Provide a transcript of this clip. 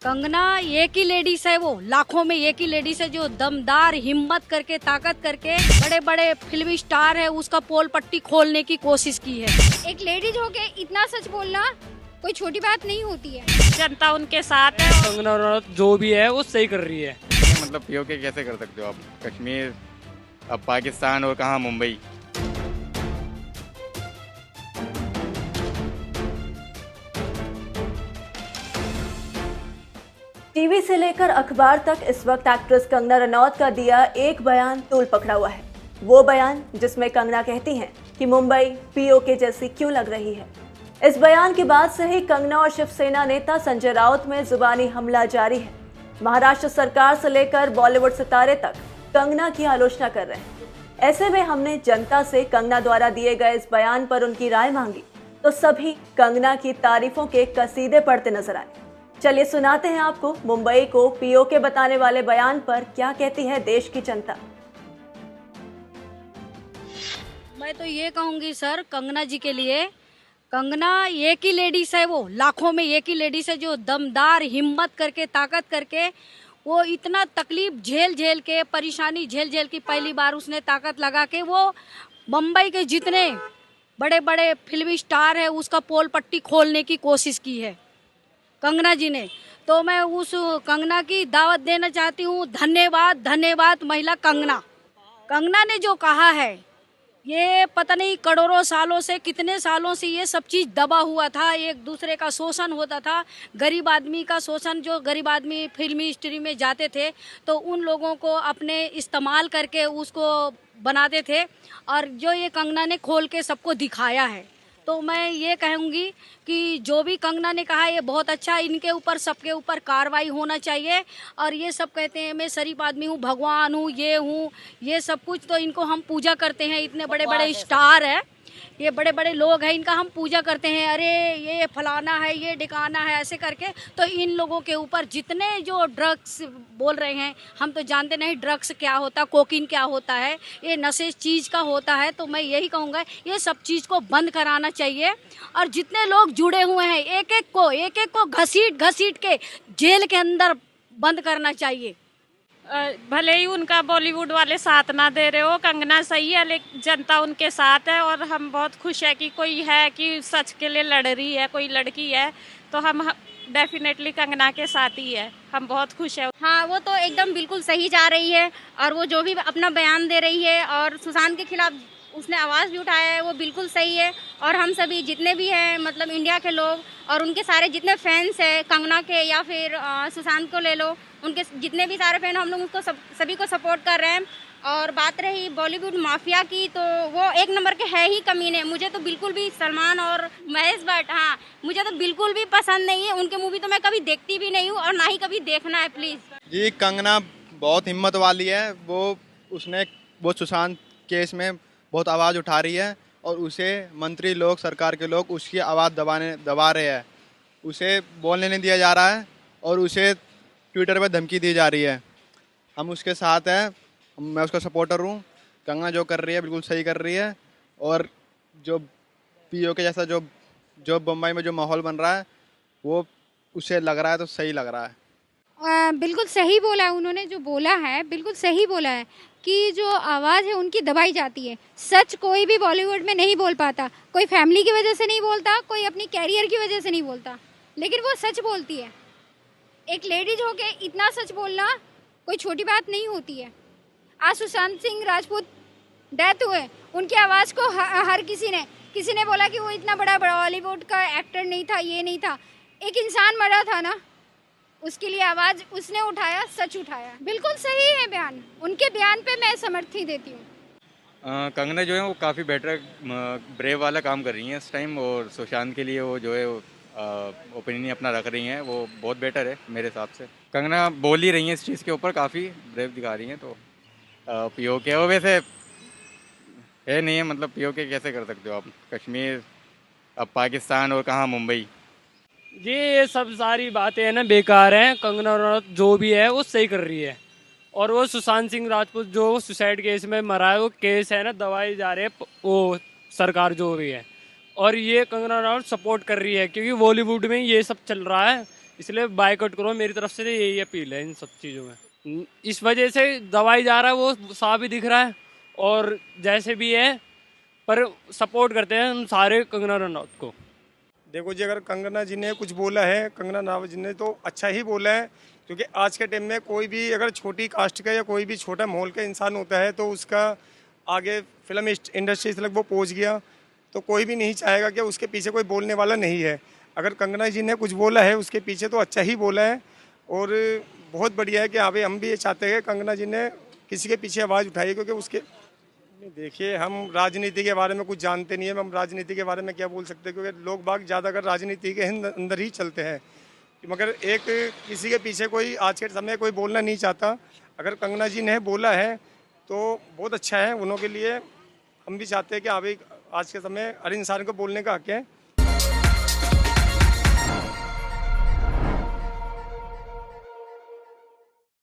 कंगना एक ही लेडीज है, वो लाखों में एक ही लेडीज है जो दमदार हिम्मत करके ताकत करके बड़े बड़े फिल्मी स्टार है उसका पोल पट्टी खोलने की कोशिश की है। एक लेडीज होके इतना सच बोलना कोई छोटी बात नहीं होती है। जनता उनके साथ है। कंगना रनौत जो भी है वो सही कर रही है। मतलब पीओके कैसे कर सकते हो आप? कश्मीर, अब पाकिस्तान और कहाँ मुंबई। टीवी से लेकर अखबार तक इस वक्त एक्ट्रेस कंगना रनौत का दिया एक बयान तूल पकड़ा हुआ है। वो बयान जिसमें कंगना कहती हैं कि मुंबई पीओके जैसी क्यों लग रही है। इस बयान के बाद से ही कंगना और शिवसेना नेता संजय राउत में जुबानी हमला जारी है। महाराष्ट्र सरकार से लेकर बॉलीवुड सितारे तक कंगना की आलोचना कर रहे हैं। ऐसे में हमने जनता से कंगना द्वारा दिए गए इस बयान पर उनकी राय मांगी तो सभी कंगना की तारीफों के कसीदे पढ़ते नजर आए। चलिए सुनाते हैं आपको मुंबई को पीओके बताने वाले बयान पर क्या कहती है देश की जनता। मैं तो ये कहूंगी सर कंगना जी के लिए, कंगना एक ही लेडीज है, वो लाखों में एक ही लेडीज है जो दमदार हिम्मत करके ताकत करके वो इतना तकलीफ झेल झेल के परेशानी झेल झेल की पहली बार उसने ताकत लगा के वो मुंबई के जितने बड़े बड़े फिल्मी स्टार है उसका पोल पट्टी खोलने की कोशिश की है कंगना जी ने। तो मैं उस कंगना की दावत देना चाहती हूँ। धन्यवाद धन्यवाद महिला कंगना। कंगना ने जो कहा है ये पता नहीं करोड़ों सालों से कितने सालों से ये सब चीज़ दबा हुआ था, एक दूसरे का शोषण होता था, गरीब आदमी का शोषण। जो गरीब आदमी फिल्मी हिस्ट्री में जाते थे तो उन लोगों को अपने इस्तेमाल करके उसको बनाते थे और जो ये कंगना ने खोल के सबको दिखाया है। तो मैं ये कहूँगी कि जो भी कंगना ने कहा ये बहुत अच्छा, इनके ऊपर सबके ऊपर कार्रवाई होना चाहिए। और ये सब कहते हैं मैं शरीफ आदमी हूँ, भगवान हूँ, ये सब कुछ, तो इनको हम पूजा करते हैं। इतने बड़े बड़े स्टार है, ये बड़े बड़े लोग हैं, इनका हम पूजा करते हैं। अरे ये फलाना है, ये डिकाना है, ऐसे करके। तो इन लोगों के ऊपर जितने जो ड्रग्स बोल रहे हैं, हम तो जानते नहीं ड्रग्स क्या होता, कोकीन क्या होता है, ये नशे चीज़ का होता है। तो मैं यही कहूँगा ये सब चीज़ को बंद कराना चाहिए। और जितने लोग जुड़े हुए हैं एक एक को घसीट घसीट के जेल के अंदर बंद करना चाहिए। भले ही उनका बॉलीवुड वाले साथ ना दे रहे हो, कंगना सही है, लेकिन जनता उनके साथ है। और हम बहुत खुश है कि कोई है कि सच के लिए लड़ रही है, कोई लड़की है, तो हम डेफिनेटली कंगना के साथ ही है। हम बहुत खुश है। हाँ, वो तो एकदम बिल्कुल सही जा रही है और वो जो भी अपना बयान दे रही है और सुशांत के खिलाफ उसने आवाज़ भी उठाया है वो बिल्कुल सही है। और हम सभी जितने भी हैं मतलब इंडिया के लोग और उनके सारे जितने फैंस हैं कंगना के या फिर सुशांत को ले लो, उनके जितने भी सारे फैन हम लोग उसको सभी को सपोर्ट कर रहे हैं। और बात रही बॉलीवुड माफिया की तो वो एक नंबर के है ही कमीने। मुझे तो बिल्कुल भी सलमान और महेश भट्ट, हाँ, मुझे तो बिल्कुल भी पसंद नहीं है। उनके मूवी तो मैं कभी देखती भी नहीं हूँ और ना ही कभी देखना है। प्लीज़ जी, कंगना बहुत हिम्मत वाली है। वो सुशांत केस में बहुत आवाज़ उठा रही है और उसे मंत्री लोग, सरकार के लोग उसकी आवाज़ दबा रहे हैं। उसे बोलने नहीं दिया जा रहा है और उसे ट्विटर पर धमकी दी जा रही है। हम उसके साथ हैं, मैं उसका सपोर्टर हूँ। कंगना जो कर रही है बिल्कुल सही कर रही है। और जो पीओके जैसा जो बम्बई में जो माहौल बन रहा है वो उसे लग रहा है तो सही लग रहा है। बिल्कुल सही बोला है उन्होंने, जो बोला है बिल्कुल सही बोला है कि जो आवाज़ है उनकी दबाई जाती है। सच कोई भी बॉलीवुड में नहीं बोल पाता, कोई फैमिली की वजह से नहीं बोलता, कोई अपनी कैरियर की वजह से नहीं बोलता, लेकिन वो सच बोलती है। एक लेडीज होके इतना सच बोलना कोई छोटी बात नहीं होती है। आज सुशांत सिंह राजपूत डेथ हुए, उनकी आवाज़ को हर किसी ने बोला कि वो इतना बड़ा बॉलीवुड का एक्टर नहीं था, ये नहीं था। एक इंसान मरा था ना, उसके लिए आवाज़ उसने उठाया, सच उठाया। बिल्कुल सही है बयान, उनके बयान पे मैं समर्थन देती हूँ। कंगना जो है वो काफ़ी बेटर ब्रेव वाला काम कर रही हैं इस टाइम। और सुशांत के लिए वो जो है ओपिनियन अपना रख रही हैं, वो बहुत बेटर है मेरे हिसाब से। कंगना बोल ही रही हैं इस चीज़ के ऊपर, काफ़ी ब्रेव दिखा रही हैं। तो पीओके वो वैसे है नहीं है, मतलब पीओके कैसे कर सकते हो आप? कश्मीर, अब पाकिस्तान और कहाँ मुंबई। ये सब सारी बातें है ना बेकार हैं। कंगना रनौत जो भी है वो सही कर रही है। और वो सुशांत सिंह राजपूत जो सुसाइड केस में मरा है वो केस है ना दबाए जा रहे हैं वो सरकार जो भी है। और ये कंगना रनौत सपोर्ट कर रही है क्योंकि बॉलीवुड में ये सब चल रहा है इसलिए बायकॉट करो, मेरी तरफ से तो यही अपील है इन सब चीज़ों में। इस वजह से दबाई जा रहा है, वो साफ ही दिख रहा है। और जैसे भी है, पर सपोर्ट करते हैं हम सारे कंगना रनौत को। देखो जी, अगर कंगना जी ने कुछ बोला है, कंगना रनौत जी ने, तो अच्छा ही बोला है। क्योंकि आज के टाइम में कोई भी अगर छोटी कास्ट का या कोई भी छोटा माहौल का इंसान होता है तो उसका आगे फिल्म इंडस्ट्री तक वो पहुंच गया, तो कोई भी नहीं चाहेगा कि उसके पीछे कोई बोलने वाला नहीं है। अगर कंगना जी ने कुछ बोला है उसके पीछे तो अच्छा ही बोला है, और बहुत बढ़िया है कि हाँ भाई, हम भी ये चाहते हैं कंगना जी ने किसी के पीछे आवाज़ उठाई, क्योंकि उसके देखिए, हम राजनीति के बारे में कुछ जानते नहीं है, हम राजनीति के बारे में क्या बोल सकते हैं, क्योंकि लोग बाग ज़्यादातर राजनीति के अंदर ही चलते हैं। मगर एक किसी के पीछे कोई आज के समय कोई बोलना नहीं चाहता। अगर कंगना जी ने बोला है तो बहुत अच्छा है उन्हों के लिए। हम भी चाहते हैं कि हाँ भाई, आज के समय हर इंसान को बोलने का हक है।